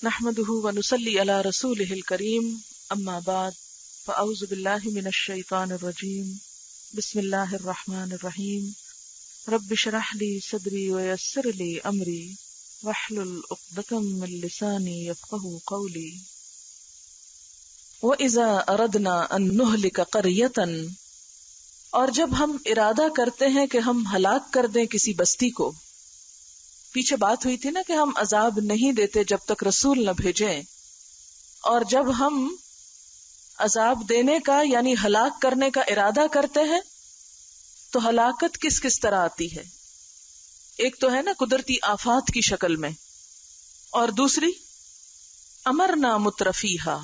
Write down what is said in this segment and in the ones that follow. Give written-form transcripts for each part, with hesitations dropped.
نحمده ونصلي على رسوله الكريم اما بعد فاعوذ بالله من الشيطان الرجيم بسم الله الرحمن الرحيم رب اشرح لي صدري ويسر لي امري واحلل عقدة من لساني يفقهوا قولي واذا اردنا ان نهلك قرية، اور جب ہم ارادہ کرتے ہیں کہ ہم ہلاک کر دیں کسی بستی کو. پیچھے بات ہوئی تھی نا کہ ہم عذاب نہیں دیتے جب تک رسول نہ بھیجیں، اور جب ہم عذاب دینے کا یعنی ہلاک کرنے کا ارادہ کرتے ہیں تو ہلاکت کس کس طرح آتی ہے. ایک تو ہے نا قدرتی آفات کی شکل میں، اور دوسری امرنا مترفیہا،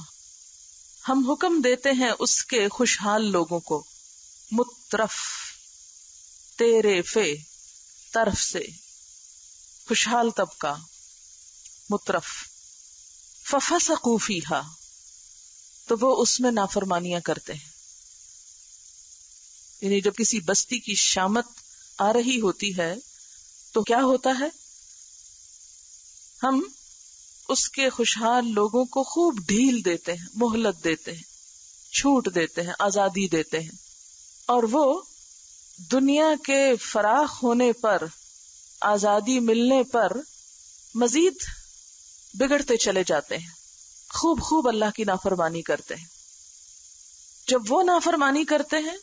ہم حکم دیتے ہیں اس کے خوشحال لوگوں کو. مترف تیرے فے طرف سے، خوشحال طبقہ مترف. ففسقوا فیہا، تو وہ اس میں نافرمانیاں کرتے ہیں. یعنی جب کسی بستی کی شامت آ رہی ہوتی ہے تو کیا ہوتا ہے، ہم اس کے خوشحال لوگوں کو خوب ڈھیل دیتے ہیں، مہلت دیتے ہیں، چھوٹ دیتے ہیں، آزادی دیتے ہیں، اور وہ دنیا کے فراخ ہونے پر، آزادی ملنے پر مزید بگڑتے چلے جاتے ہیں، خوب اللہ کی نافرمانی کرتے ہیں. جب وہ نافرمانی کرتے ہیں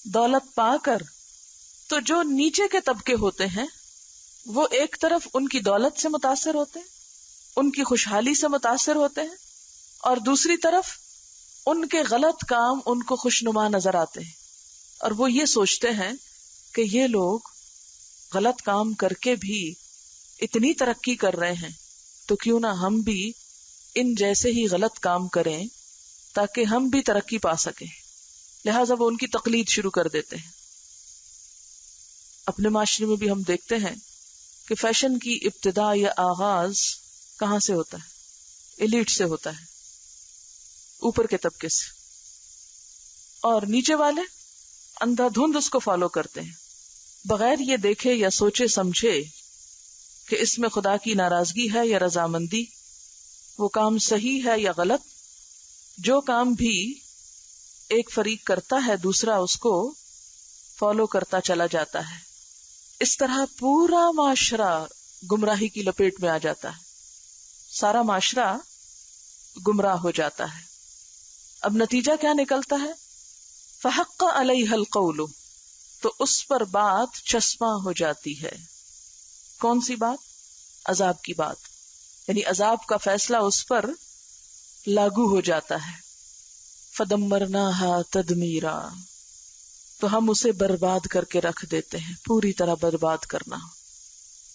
دولت پا کر، تو جو نیچے کے طبقے ہوتے ہیں وہ ایک طرف ان کی دولت سے متاثر ہوتے ہیں، ان کی خوشحالی سے متاثر ہوتے ہیں، اور دوسری طرف ان کے غلط کام ان کو خوشنما نظر آتے ہیں، اور وہ یہ سوچتے ہیں کہ یہ لوگ غلط کام کر کے بھی اتنی ترقی کر رہے ہیں تو کیوں نہ ہم بھی ان جیسے ہی غلط کام کریں تاکہ ہم بھی ترقی پا سکیں. لہٰذا وہ ان کی تقلید شروع کر دیتے ہیں. اپنے معاشرے میں بھی ہم دیکھتے ہیں کہ فیشن کی ابتدا یا آغاز کہاں سے ہوتا ہے؟ ایلیٹ سے ہوتا ہے، اوپر کے طبقے سے، اور نیچے والے اندھا دھند اس کو فالو کرتے ہیں بغیر یہ دیکھے یا سوچے سمجھے کہ اس میں خدا کی ناراضگی ہے یا رضامندی، وہ کام صحیح ہے یا غلط. جو کام بھی ایک فریق کرتا ہے دوسرا اس کو فالو کرتا چلا جاتا ہے. اس طرح پورا معاشرہ گمراہی کی لپیٹ میں آ جاتا ہے، سارا معاشرہ گمراہ ہو جاتا ہے. اب نتیجہ کیا نکلتا ہے؟ فحق علیہ القول، تو اس پر بات چسپاں ہو جاتی ہے. کون سی بات؟ عذاب کی بات، یعنی عذاب کا فیصلہ اس پر لاگو ہو جاتا ہے. فدمرناها تدمیرا، تو ہم اسے برباد کر کے رکھ دیتے ہیں، پوری طرح برباد کرنا.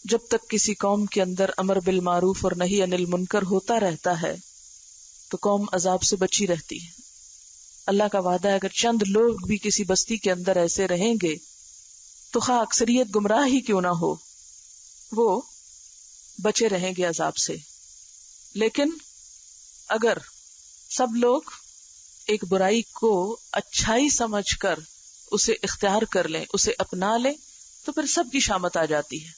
جب تک کسی قوم کے اندر امر بالمعروف اور نہی عن المنکر ہوتا رہتا ہے تو قوم عذاب سے بچی رہتی ہے. اللہ کا وعدہ ہے اگر چند لوگ بھی کسی بستی کے اندر ایسے رہیں گے تو خواہ اکثریت گمراہ ہی کیوں نہ ہو، وہ بچے رہیں گے عذاب سے. لیکن اگر سب لوگ ایک برائی کو اچھائی سمجھ کر اسے اختیار کر لیں، اسے اپنا لیں، تو پھر سب کی شامت آ جاتی ہے.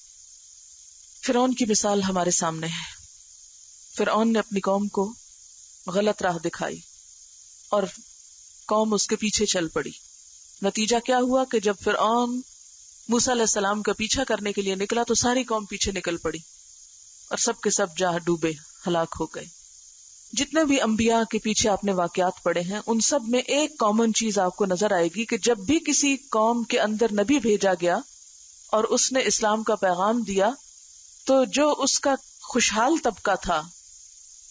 فرعون کی مثال ہمارے سامنے ہے. فرعون نے اپنی قوم کو غلط راہ دکھائی اور قوم اس کے پیچھے چل پڑی. نتیجہ کیا ہوا کہ جب فرعون موسیٰ علیہ السلام کا پیچھا کرنے کے لیے نکلا تو ساری قوم پیچھے نکل پڑی اور سب کے سب جا ڈوبے، ہلاک ہو گئے. جتنے بھی انبیاء کے پیچھے آپ نے واقعات پڑھے ہیں ان سب میں ایک کامن چیز آپ کو نظر آئے گی کہ جب بھی کسی قوم کے اندر نبی بھیجا گیا اور اس نے اسلام کا پیغام دیا تو جو اس کا خوشحال طبقہ تھا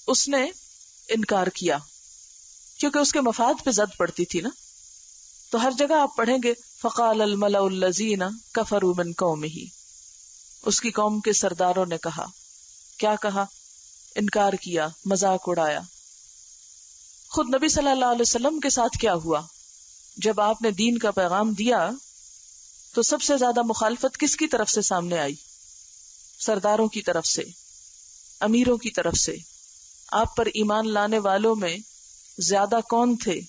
اس نے انکار کیا، کیونکہ اس کے مفاد پہ زد پڑتی تھی نا. تو ہر جگہ آپ پڑھیں گے فقال الملأ الذین کفروا من قومہ، اس کی قوم کے سرداروں نے کہا، کیا کہا؟ انکار کیا، مذاق اڑایا. خود نبی صلی اللہ علیہ وسلم کے ساتھ کیا ہوا؟ جب آپ نے دین کا پیغام دیا تو سب سے زیادہ مخالفت کس کی طرف سے سامنے آئی؟ سرداروں کی طرف سے، امیروں کی طرف سے. آپ پر ایمان لانے والوں میں زیادہ کون تھے؟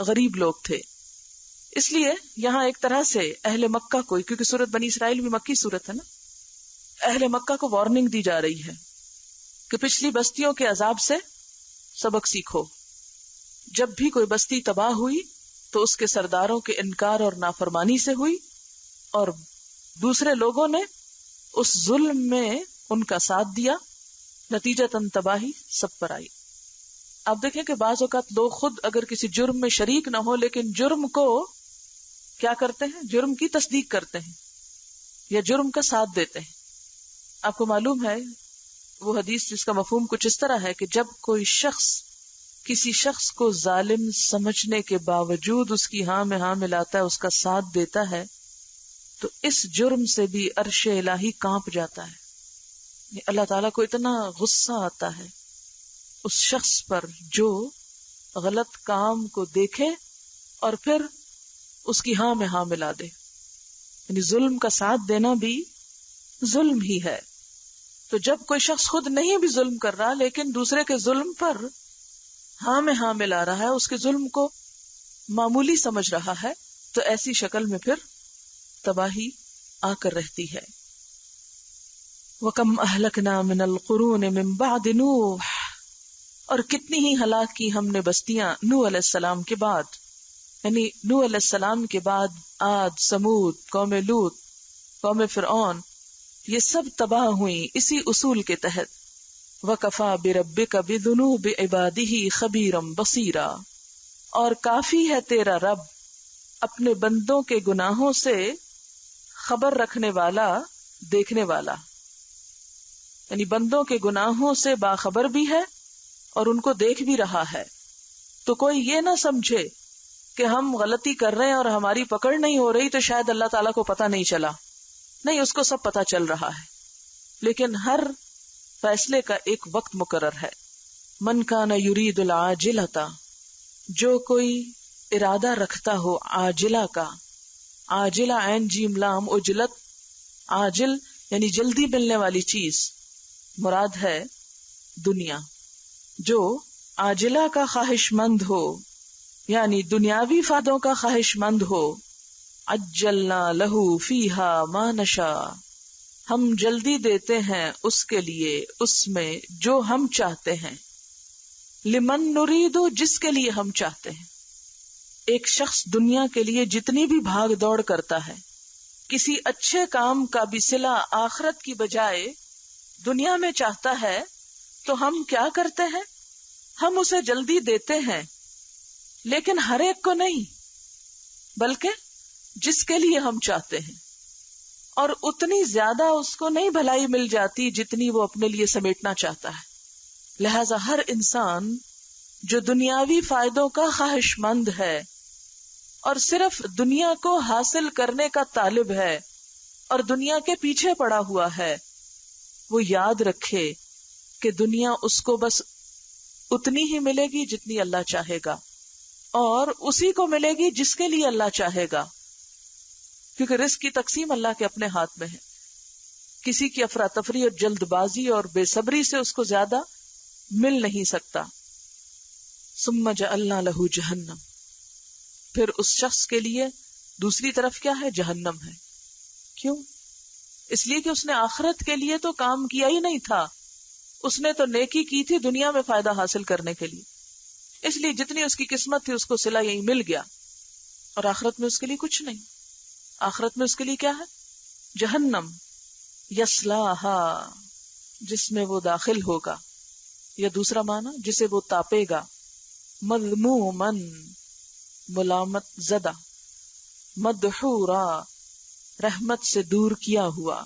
غریب لوگ تھے. اس لیے یہاں ایک طرح سے اہل مکہ کو، کیونکہ سورت بنی اسرائیل بھی مکی سورت ہے نا، اہل مکہ کو وارننگ دی جا رہی ہے کہ پچھلی بستیوں کے عذاب سے سبق سیکھو. جب بھی کوئی بستی تباہ ہوئی تو اس کے سرداروں کے انکار اور نافرمانی سے ہوئی، اور دوسرے لوگوں نے اس ظلم میں ان کا ساتھ دیا، نتیجتاً تباہی سب پر آئی. آپ دیکھیں کہ بعض اوقات لوگ خود اگر کسی جرم میں شریک نہ ہو لیکن جرم کو کیا کرتے ہیں، جرم کی تصدیق کرتے ہیں یا جرم کا ساتھ دیتے ہیں. آپ کو معلوم ہے وہ حدیث جس کا مفہوم کچھ اس طرح ہے کہ جب کوئی شخص کسی شخص کو ظالم سمجھنے کے باوجود اس کی ہاں میں ہاں ملاتا ہے، اس کا ساتھ دیتا ہے، تو اس جرم سے بھی عرش الہی کانپ جاتا ہے. اللہ تعالیٰ کو اتنا غصہ آتا ہے اس شخص پر جو غلط کام کو دیکھے اور پھر اس کی ہاں میں ہاں ملا دے. یعنی ظلم کا ساتھ دینا بھی ظلم ہی ہے. تو جب کوئی شخص خود نہیں بھی ظلم کر رہا لیکن دوسرے کے ظلم پر ہاں میں ہاں ملا رہا ہے، اس کے ظلم کو معمولی سمجھ رہا ہے، تو ایسی شکل میں پھر تباہی آ کر رہتی ہے. وَكَمْ أَهْلَكْنَا مِنَ الْقُرُونِ مِنْ بَعْدِ نُوحٍ، اور کتنی ہی ہلاک کی ہم نے بستیاں نوح علیہ السلام کے بعد. یعنی نوح علیہ السلام کے بعد عاد، سمود، قوم لوط، قوم فرعون، یہ سب تباہ ہوئیں اسی اصول کے تحت. وَكَفَى بِرَبِّكَ بِذُنُوبِ عِبَادِهِ خَبِيرًا بَصِيرًا، اور کافی ہے تیرا رب اپنے بندوں کے گناہوں سے خبر رکھنے والا، دیکھنے والا. یعنی بندوں کے گناہوں سے باخبر بھی ہے اور ان کو دیکھ بھی رہا ہے. تو کوئی یہ نہ سمجھے کہ ہم غلطی کر رہے ہیں اور ہماری پکڑ نہیں ہو رہی تو شاید اللہ تعالیٰ کو پتہ نہیں چلا. نہیں، اس کو سب پتہ چل رہا ہے، لیکن ہر فیصلے کا ایک وقت مقرر ہے. من کان یرید العاجلۃ، جو کوئی ارادہ رکھتا ہو عاجلہ کا، عاجلہ عین جیم لام اجلت، عاجل یعنی جلدی ملنے والی چیز، مراد ہے دنیا. جو عاجلہ کا خواہش مند ہو یعنی دنیاوی فائدوں کا خواہش مند ہو، عجلنا لہو فیہا ما نشاء، ہم جلدی دیتے ہیں اس کے لیے اس میں جو ہم چاہتے ہیں. لمن نرید، جس کے لیے ہم چاہتے ہیں. ایک شخص دنیا کے لیے جتنی بھی بھاگ دوڑ کرتا ہے، کسی اچھے کام کا بھی صلہ آخرت کی بجائے دنیا میں چاہتا ہے، تو ہم کیا کرتے ہیں؟ ہم اسے جلدی دیتے ہیں، لیکن ہر ایک کو نہیں، بلکہ جس کے لیے ہم چاہتے ہیں. اور اتنی زیادہ اس کو نہیں بھلائی مل جاتی جتنی وہ اپنے لیے سمیٹنا چاہتا ہے. لہذا ہر انسان جو دنیاوی فائدوں کا خواہش مند ہے اور صرف دنیا کو حاصل کرنے کا طالب ہے اور دنیا کے پیچھے پڑا ہوا ہے، وہ یاد رکھے کہ دنیا اس کو بس اتنی ہی ملے گی جتنی اللہ چاہے گا، اور اسی کو ملے گی جس کے لیے اللہ چاہے گا، کیونکہ رزق کی تقسیم اللہ کے اپنے ہاتھ میں ہے. کسی کی افراتفری اور جلد بازی اور بے صبری سے اس کو زیادہ مل نہیں سکتا. ثم جعلنا لہ جہنم، پھر اس شخص کے لیے دوسری طرف کیا ہے؟ جہنم ہے. کیوں؟ اس لیے کہ اس نے آخرت کے لیے تو کام کیا ہی نہیں تھا، اس نے تو نیکی کی تھی دنیا میں فائدہ حاصل کرنے کے لیے. اس لیے جتنی اس کی قسمت تھی اس کو صلہ یہی مل گیا، اور آخرت میں اس کے لیے کچھ نہیں. آخرت میں اس کے لیے کیا ہے؟ جہنم یصلاھا، جس میں وہ داخل ہوگا، یا دوسرا معنی جسے وہ تاپے گا. مذمومن، ملامت زدہ. مدحورا، رحمت سے دور کیا ہوا.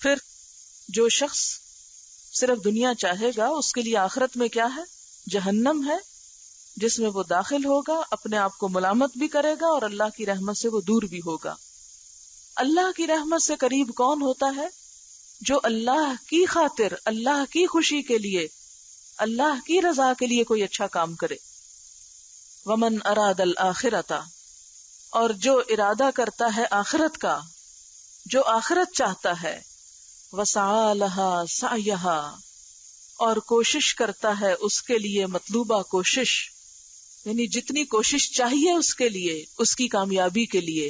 پھر جو شخص صرف دنیا چاہے گا اس کے لیے آخرت میں کیا ہے؟ جہنم ہے، جس میں وہ داخل ہوگا، اپنے آپ کو ملامت بھی کرے گا اور اللہ کی رحمت سے وہ دور بھی ہوگا. اللہ کی رحمت سے قریب کون ہوتا ہے؟ جو اللہ کی خاطر، اللہ کی خوشی کے لیے، اللہ کی رضا کے لیے کوئی اچھا کام کرے. ومن اراد الآخرۃ، اور جو ارادہ کرتا ہے آخرت کا، جو آخرت چاہتا ہے، وسعی لہا سعیہا، اور کوشش کرتا ہے اس کے لیے مطلوبہ کوشش، یعنی جتنی کوشش چاہیے اس کے لیے، اس کی کامیابی کے لیے،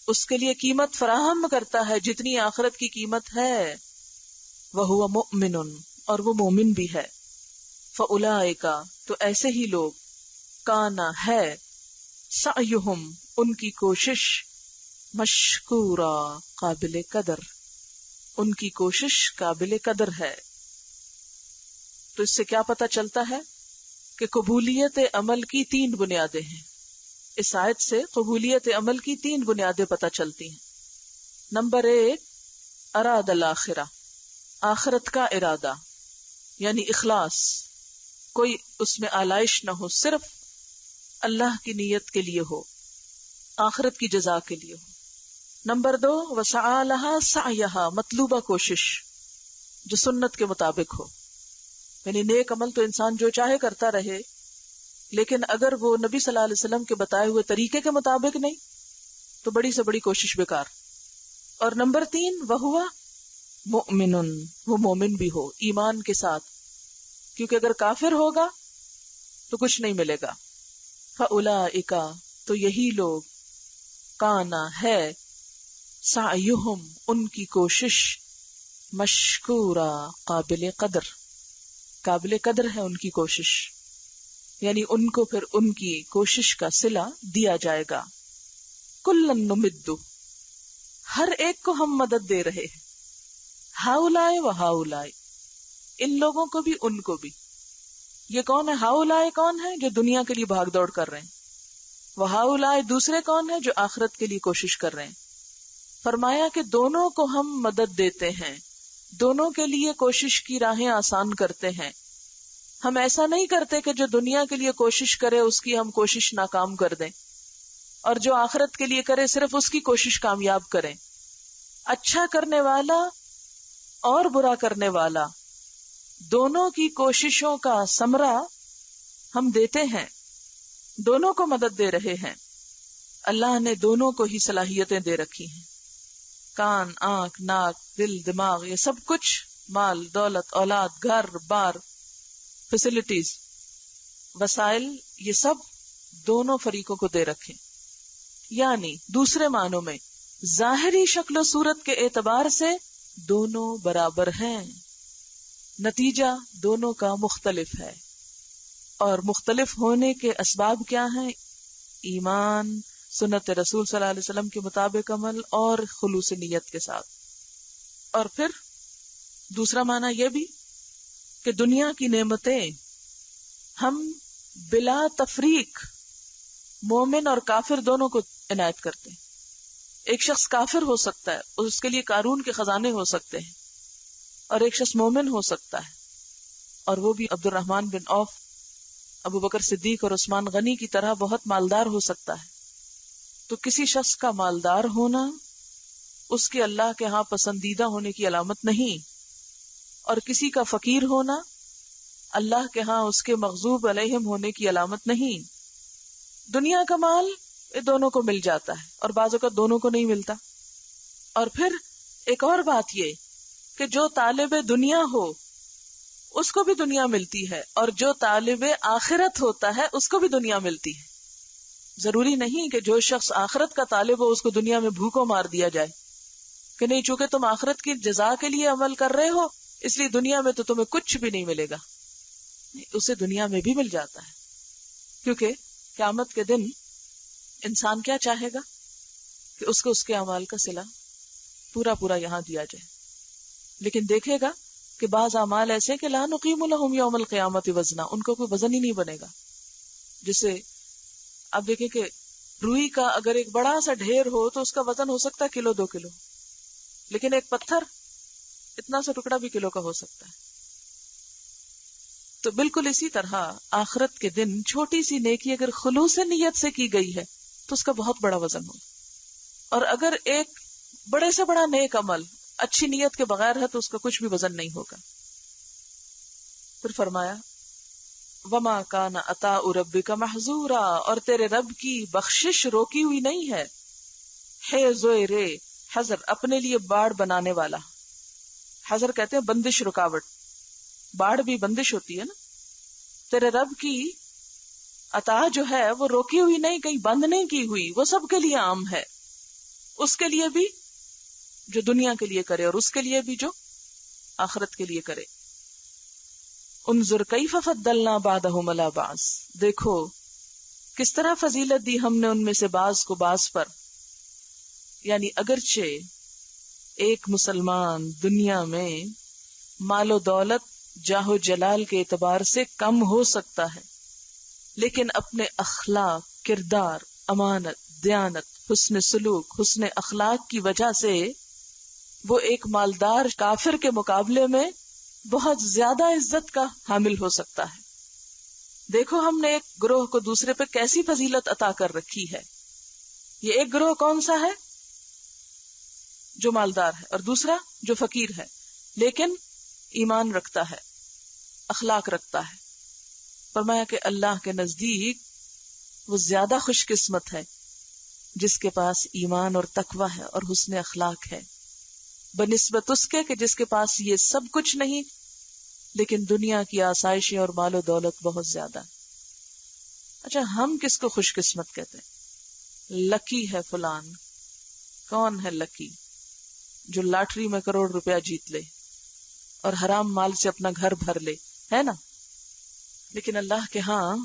اس کے لیے قیمت فراہم کرتا ہے جتنی آخرت کی قیمت ہے. وَهُوَ مُؤْمِنٌ، اور وہ مومن بھی ہے. فَأُولَئِکَ تو ایسے ہی لوگ کانا ہے سعیہم ان کی کوشش مشکورا قابل قدر، ان کی کوشش قابل قدر ہے. تو اس سے کیا پتہ چلتا ہے کہ قبولیت عمل کی 3 بنیادیں ہیں. اس آیت سے قبولیت عمل کی 3 بنیادیں پتہ چلتی ہیں. نمبر 1 اراد الاخرہ، آخرت کا ارادہ یعنی اخلاص، کوئی اس میں آلائش نہ ہو، صرف اللہ کی نیت کے لیے ہو، آخرت کی جزا کے لیے ہو. نمبر 2 وسعی لہا سعیہا، مطلوبہ کوشش جو سنت کے مطابق ہو، یعنی نیک عمل تو انسان جو چاہے کرتا رہے، لیکن اگر وہ نبی صلی اللہ علیہ وسلم کے بتائے ہوئے طریقے کے مطابق نہیں تو بڑی سے بڑی کوشش بیکار. اور نمبر 3 وہوا مؤمن، وہ مومن بھی ہو ایمان کے ساتھ، کیونکہ اگر کافر ہوگا تو کچھ نہیں ملے گا. فَأُولَئِکَ تو یہی لوگ کانا ہے سعیہم ان کی کوشش مشکورا قابل قدر، قابل قدر ہے ان کی کوشش، یعنی ان کو پھر ان کی کوشش کا صلہ دیا جائے گا. کلن نمد، ہر ایک کو ہم مدد دے رہے ہیں، ہاؤلائے و ہاؤلائے، ان لوگوں کو بھی ان کو بھی. یہ کون ہے؟ ہاؤلائے کون ہے؟ جو دنیا کے لیے بھاگ دوڑ کر رہے ہیں. وہ ہاؤلائے دوسرے کون ہے؟ جو آخرت کے لیے کوشش کر رہے ہیں. فرمایا کہ دونوں کو ہم مدد دیتے ہیں، دونوں کے لیے کوشش کی راہیں آسان کرتے ہیں. ہم ایسا نہیں کرتے کہ جو دنیا کے لیے کوشش کرے اس کی ہم کوشش ناکام کر دیں، اور جو آخرت کے لیے کرے صرف اس کی کوشش کامیاب کریں. اچھا کرنے والا اور برا کرنے والا دونوں کی کوششوں کا ثمرہ ہم دیتے ہیں، دونوں کو مدد دے رہے ہیں. اللہ نے دونوں کو ہی صلاحیتیں دے رکھی ہیں، کان، آنکھ، ناک، دل، دماغ، یہ سب کچھ، مال، دولت، اولاد، گھر بار، فیسلٹیز، وسائل، یہ سب دونوں فریقوں کو دے رکھے. یعنی دوسرے معنوں میں ظاہری شکل و صورت کے اعتبار سے دونوں برابر ہیں، نتیجہ دونوں کا مختلف ہے. اور مختلف ہونے کے اسباب کیا ہیں؟ ایمان، سنت رسول صلی اللہ علیہ وسلم کے مطابق عمل اور خلوص نیت کے ساتھ. اور پھر دوسرا معنی یہ بھی کہ دنیا کی نعمتیں ہم بلا تفریق مومن اور کافر دونوں کو عنایت کرتے ہیں. ایک شخص کافر ہو سکتا ہے، اس کے لیے قارون کے خزانے ہو سکتے ہیں، اور ایک شخص مومن ہو سکتا ہے، اور وہ بھی عبد الرحمن بن عوف، ابو بکر صدیق اور عثمان غنی کی طرح بہت مالدار ہو سکتا ہے. تو کسی شخص کا مالدار ہونا اس کے اللہ کے ہاں پسندیدہ ہونے کی علامت نہیں، اور کسی کا فقیر ہونا اللہ کے ہاں اس کے مغضوب علیہم ہونے کی علامت نہیں. دنیا کا مال یہ دونوں کو مل جاتا ہے، اور بعض اوقات دونوں کو نہیں ملتا. اور پھر ایک اور بات یہ کہ جو طالب دنیا ہو اس کو بھی دنیا ملتی ہے، اور جو طالب آخرت ہوتا ہے اس کو بھی دنیا ملتی ہے. ضروری نہیں کہ جو شخص آخرت کا طالب ہو اس کو دنیا میں بھوکوں مار دیا جائے کہ نہیں، چونکہ تم آخرت کی جزا کے لیے عمل کر رہے ہو اس لیے دنیا میں تو تمہیں کچھ بھی نہیں ملے گا. اسے دنیا میں بھی مل جاتا ہے، کیونکہ قیامت کے دن انسان کیا چاہے گا کہ اس کو اس کے اعمال کا صلہ پورا پورا یہاں دیا جائے، لیکن دیکھے گا کہ بعض اعمال ایسے کہ لا نقیم لہم یوم القیامت وزنا، ان کو کوئی وزن ہی نہیں بنے گا. جسے اب دیکھیں کہ روئی کا اگر ایک بڑا سا ڈھیر ہو تو اس کا وزن ہو سکتا ہے 1 کلو 2 کلو، لیکن ایک پتھر اتنا سا ٹکڑا بھی کلو کا ہو سکتا ہے. تو بالکل اسی طرح آخرت کے دن چھوٹی سی نیکی اگر خلوص نیت سے کی گئی ہے تو اس کا بہت بڑا وزن ہوگا، اور اگر ایک بڑے سے بڑا نیک عمل اچھی نیت کے بغیر ہے تو اس کا کچھ بھی وزن نہیں ہوگا. پھر فرمایا وما کان عطاء ربک محظورا، اور تیرے رب کی بخشش روکی ہوئی نہیں ہے. حضر حضر اپنے لیے باڑ بنانے والا، حضر کہتے ہیں بندش، رکاوٹ. باڑ بھی بندش ہوتی ہے نا. تیرے رب کی عطا جو ہے وہ روکی ہوئی نہیں، کہیں بند نہیں کی ہوئی، وہ سب کے لیے عام ہے. اس کے لیے بھی جو دنیا کے لیے کرے اور اس کے لیے بھی جو آخرت کے لیے کرے. انظر کیف فضلنا بعضهم علی بعض، دیکھو کس طرح فضیلت دی ہم نے ان میں سے بعض کو بعض پر. یعنی اگرچہ ایک مسلمان دنیا میں مال و دولت جاہ و جلال کے اعتبار سے کم ہو سکتا ہے، لیکن اپنے اخلاق، کردار، امانت، دیانت، حسن سلوک، حسن اخلاق کی وجہ سے وہ ایک مالدار کافر کے مقابلے میں بہت زیادہ عزت کا حامل ہو سکتا ہے. دیکھو ہم نے ایک گروہ کو دوسرے پہ کیسی فضیلت عطا کر رکھی ہے. یہ ایک گروہ کون سا ہے؟ جو مالدار ہے، اور دوسرا جو فقیر ہے لیکن ایمان رکھتا ہے، اخلاق رکھتا ہے. فرمایا کہ اللہ کے نزدیک وہ زیادہ خوش قسمت ہے جس کے پاس ایمان اور تقوی ہے اور حسن اخلاق ہے، بنسبت اس کے کہ جس کے پاس یہ سب کچھ نہیں لیکن دنیا کی آسائشیں اور مال و دولت بہت زیادہ. اچھا ہم کس کو خوش قسمت کہتے ہیں؟ لکی ہے فلان. کون ہے لکی؟ جو لاٹری میں کروڑ روپیہ جیت لے اور حرام مال سے اپنا گھر بھر لے، ہے نا؟ لیکن اللہ کے ہاں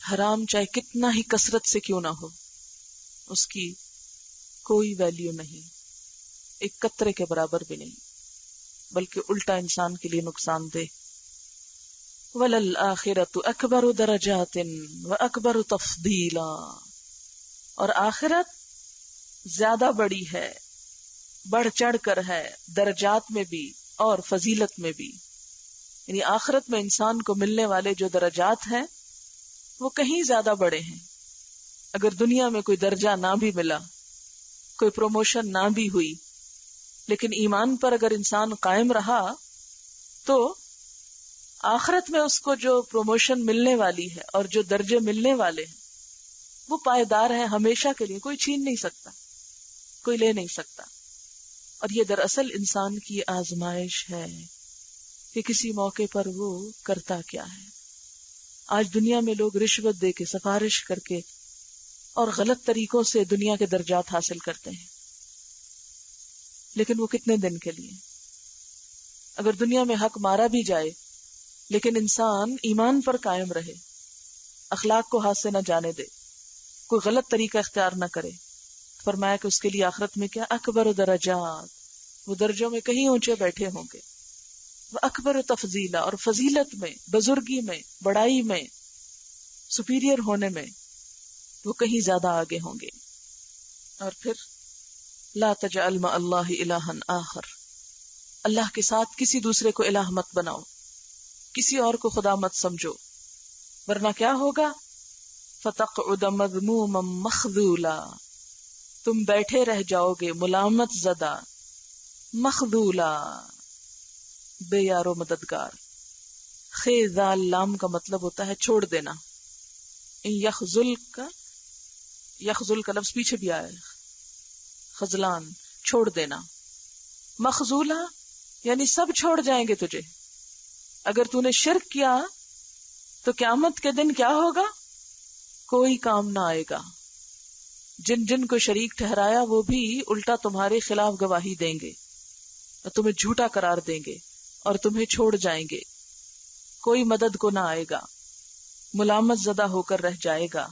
حرام چاہے کتنا ہی کثرت سے کیوں نہ ہو، اس کی کوئی ویلیو نہیں، ایک قطرے کے برابر بھی نہیں، بلکہ الٹا انسان کے لیے نقصان دہ. وَلَلْآخِرَةُ أَكْبَرُ دَرَجَاتٍ وَأَكْبَرُ تَفْضِيلًا، اور آخرت زیادہ بڑی ہے، بڑھ چڑھ کر ہے، درجات میں بھی اور فضیلت میں بھی. یعنی آخرت میں انسان کو ملنے والے جو درجات ہیں وہ کہیں زیادہ بڑے ہیں. اگر دنیا میں کوئی درجہ نہ بھی ملا، کوئی پروموشن نہ بھی ہوئی، لیکن ایمان پر اگر انسان قائم رہا تو آخرت میں اس کو جو پروموشن ملنے والی ہے اور جو درجے ملنے والے ہیں وہ پائیدار ہیں ہمیشہ کے لیے، کوئی چھین نہیں سکتا، کوئی لے نہیں سکتا. اور یہ دراصل انسان کی آزمائش ہے کہ کسی موقع پر وہ کرتا کیا ہے. آج دنیا میں لوگ رشوت دے کے، سفارش کر کے اور غلط طریقوں سے دنیا کے درجات حاصل کرتے ہیں، لیکن وہ کتنے دن کے لیے؟ اگر دنیا میں حق مارا بھی جائے لیکن انسان ایمان پر قائم رہے، اخلاق کو ہاتھ سے نہ جانے دے، کوئی غلط طریقہ اختیار نہ کرے، فرمایا کہ اس کے لیے آخرت میں کیا؟ اکبر درجات، وہ درجوں میں کہیں اونچے بیٹھے ہوں گے. وہ اکبر تفضیلا، اور فضیلت میں، بزرگی میں، بڑائی میں، سپیریئر ہونے میں وہ کہیں زیادہ آگے ہوں گے. اور پھر لا تجعل مع اللہ الہا آخر، اللہ کے ساتھ کسی دوسرے کو الہ مت بناؤ، کسی اور کو خدا مت سمجھو، ورنہ کیا ہوگا؟ فتقعد مذموما مخذولا، تم بیٹھے رہ جاؤ گے ملامت زدہ، مخذولا بے یار و مددگار. خیزال لام کا مطلب ہوتا ہے چھوڑ دینا. یخذل کا لفظ پیچھے بھی آیا ہے، خذلان، چھوڑ دینا. مخذولا یعنی سب چھوڑ جائیں گے تجھے. اگر تو نے شرک کیا تو قیامت کے دن کیا ہوگا؟ کوئی کام نہ آئے گا. جن جن کو شریک ٹھہرایا وہ بھی الٹا تمہارے خلاف گواہی دیں گے اور تمہیں جھوٹا قرار دیں گے اور تمہیں چھوڑ جائیں گے. کوئی مدد کو نہ آئے گا، ملامت زدہ ہو کر رہ جائے گا.